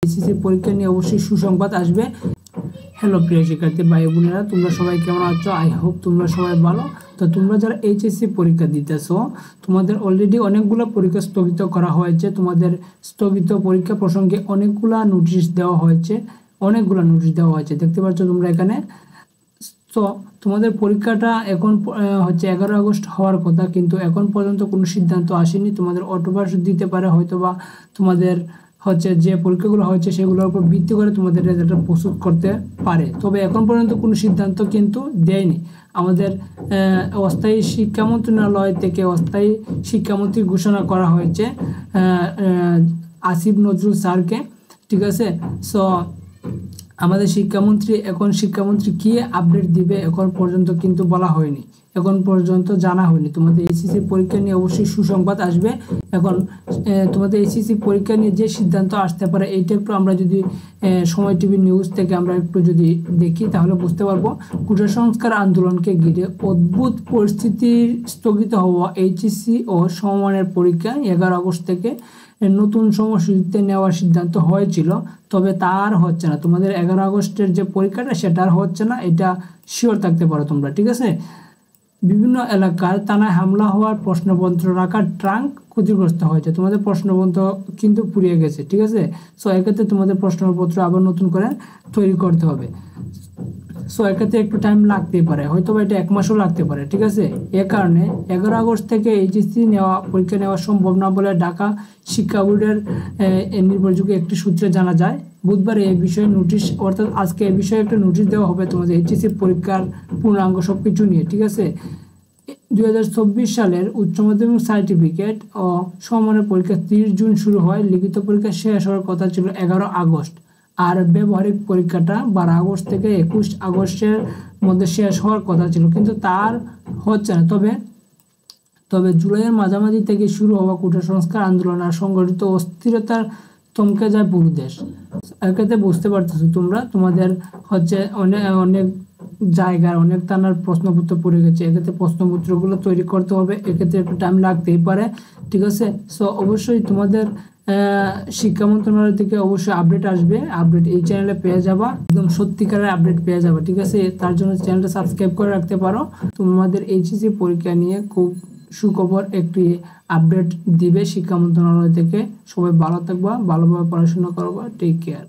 SSC পরীক্ষা নিয়ে অবশ্যই সুসংবাদ আসবে। হ্যালো প্রিয় শিক্ষার্থী ভাই বোনেরা, তোমরা সবাই কেমন আছো? আই হোপ তোমরা সবাই ভালো। তো তোমরা যারা এইচএসসি পরীক্ষা দিতেছো, তোমাদের অলরেডি অনেকগুলো পরীক্ষা স্থগিত করা হয়েছে। তোমাদের স্থগিত পরীক্ষা প্রসঙ্গে অনেকগুলা নোটিশ দেওয়া হয়েছে, দেখতে পাচ্ছ তোমরা এখানে। তো তোমাদের পরীক্ষাটা এখন হচ্ছে 11 আগস্ট হওয়ার কথা, কিন্তু এখন পর্যন্ত কোনো সিদ্ধান্ত আসেনি। তোমাদের অটোপাস দিতে পারে, হয়তো বা তোমাদের হচ্ছে যে পরীক্ষাগুলো হয়েছে সেগুলোর উপর ভিত্তি করে তোমাদের রেজাল্টটা প্রস্তুত করতে পারে। তবে এখন পর্যন্ত কোনো সিদ্ধান্ত কিন্তু দেয়নি। আমাদের অস্থায়ী শিক্ষা মন্ত্রণালয় থেকে অস্থায়ী শিক্ষামন্ত্রী ঘোষণা করা হয়েছে আসিফ নজরুল স্যারকে, ঠিক আছে। সো আমাদের শিক্ষামন্ত্রী কি আপডেট দিবে এখন পর্যন্ত কিন্তু বলা হয়নি, এখন পর্যন্ত জানা হয়নি। তোমাদের এইচএসসি পরীক্ষা নিয়ে অবশ্যই সুসংবাদ আসবে। এখন তোমাদের এইচএসসি পরীক্ষা নিয়ে যে সিদ্ধান্ত আসতে পারে এইটা একটু আমরা যদি সময় টিভি নিউজ থেকে আমরা একটু যদি দেখি তাহলে বুঝতে পারবো। কোটা সংস্কার আন্দোলনকে ঘিরে অদ্ভুত পরিস্থিতির স্থগিত হওয়া এইচএসসি ও সমমানের পরীক্ষা 11 আগস্ট থেকে নতুন সময়সূচিতে নেওয়ার সিদ্ধান্ত হয়েছিল, তবে তার হচ্ছে না। তোমাদের 11 আগস্টের যে পরীক্ষাটা সেটা আর হচ্ছে না, এটা শিওর থাকতে পারো তোমরা, ঠিক আছে। বিভিন্ন এলাকার থানায় হামলা হওয়ার প্রশ্নপত্র রাখার ট্রাঙ্ক ক্ষতিগ্রস্ত হয়েছে। তোমাদের প্রশ্নপত্র কিন্তু পুড়িয়ে গেছে, ঠিক আছে। সো এক্ষেত্রে তোমাদের প্রশ্নপত্র আবার নতুন করে তৈরি করতে হবে। সো এক্ষেত্রে একটু টাইম লাগতেই পারে, হয়তো বা এটা 1 মাসও লাগতে পারে, ঠিক আছে। এ কারণে 11 আগস্ট থেকে এইচএসসি পরীক্ষা নেওয়া সম্ভব না বলে ঢাকা শিক্ষা বোর্ডের নির্ভরযোগ্য একটি সূত্রে জানা যায়। বুধবার এই বিষয়ে নোটিশ, অর্থাৎ আজকে এই বিষয়ে একটা নোটিশ দেওয়া হবে তোমাদের এইচএসসি পরীক্ষার পূর্ণাঙ্গ সব কিছু নিয়ে, ঠিক আছে। 2024 সালের উচ্চ মাধ্যমিক সার্টিফিকেট ও সমমানের পরীক্ষা 30 জুন শুরু হয়। লিখিত পরীক্ষা শেষ হওয়ার কথা ছিল 11 আগস্ট, আর ব্যবহারিক পরীক্ষাটা 12 আগস্ট থেকে 21 আগস্টের মধ্যে শেষ হওয়ার কথা ছিল, কিন্তু তার হচ্ছে না। তবে জুলাইয়ের মাঝামাঝি থেকে শুরু হওয়া কোটা সংস্কার আন্দোলন আর সংগঠিত অস্থিরতার থমকে যায় পুরো দেশ। এক্ষেত্রে বুঝতে পারতেছো তোমরা, তোমাদের হচ্ছে অনেক জায়গার অনেক থানার প্রশ্নপত্র পড়ে গেছে। এক্ষেত্রে প্রশ্নপত্রগুলো তৈরি করতে হবে, এক্ষেত্রে একটু টাইম লাগতেই পারে, ঠিক আছে। সো অবশ্যই তোমাদের শিক্ষা মন্ত্রণালয় থেকে অবশ্যই আপডেট আসবে। আপডেট এই চ্যানেলে পেয়ে যাবা, একদম সত্যিকারের আপডেট পেয়ে যাবা, ঠিক আছে। তার জন্য চ্যানেলটা সাবস্ক্রাইব করে রাখতে পারো। তোমাদের এইচএসসি পরীক্ষা নিয়ে খুব সুখবর একটি আপডেট দিবে শিক্ষা মন্ত্রণালয় থেকে। সবাই ভালো থাকবা, ভালোভাবে পড়াশোনা করবা, টেক কেয়ার।